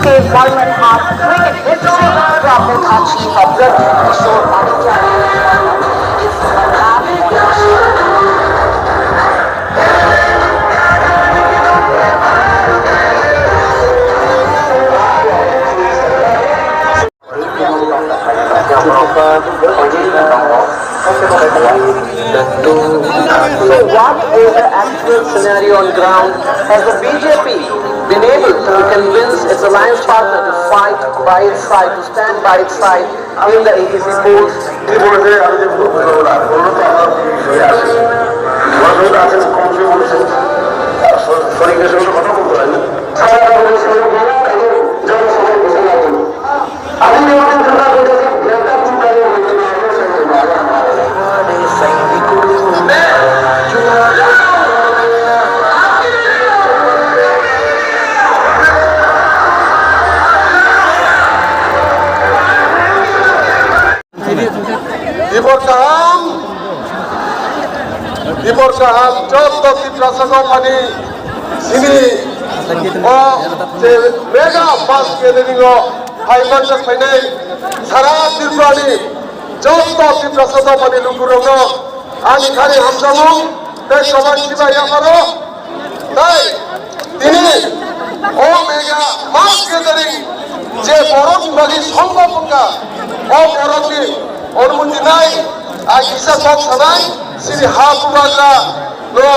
State Diamond Half cricket history from the Kachi of Ravi Kishore Aditya. So what is the actual scenario on ground? Has the BJP been able to convince its alliance partner to fight by its side, to stand by its side in the ADC polls? Diborcahan jodoh diprasangka mani sini mega pas kedeningo haiman jak painai sara dirprani jodoh diprasangka mani lukurongo ani khari hamsamu tei samaj siba yakaro tei tini mega mas kedering je borok bagi sombongka borok ni অনুমতি নাই আজ ইসা সব সবাই সিনি হাফুবাজরা no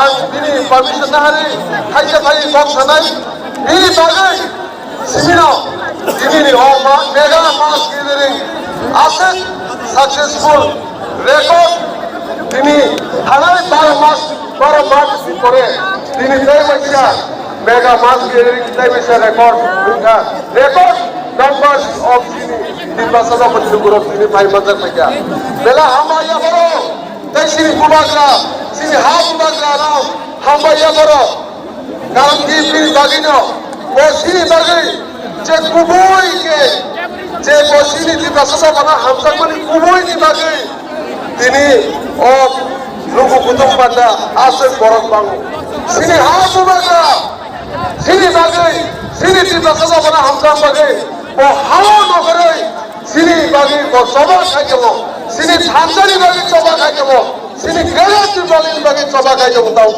আজ বিনি permission না হারি খাইছে ভাই সব সবাই বিনি বাগাই সিমিনো দিনি ও মেগা মাস গেদারিং আছে সাকসেসফুল রেকর্ড তিনি হারাই 12 মাস করে তিনি তাই বাচ্চা মেগা মাস গেদারিং তাই বাচ্চা record numbers of sini pasada pati guruf sini pai mazak paja bela hamaya baro tai sini kubagra sini ha kubagra na hamaya baro karam ki pin bagino o sini bagai je kuboi ke je o sini di pasada bana hamsak mani kuboi ni bagai tini o lugu kutum pada ase borok bangu sini ha kubagra sini bagai sini di pasada bana hamsak bagai ও হাওয়া নগরে সিনি বাগি সভা খাই যাব সিনি ধানদারি বাগি সভা খাই যাব সিনি গেলাতি বাগি সভা খাই যাব তাও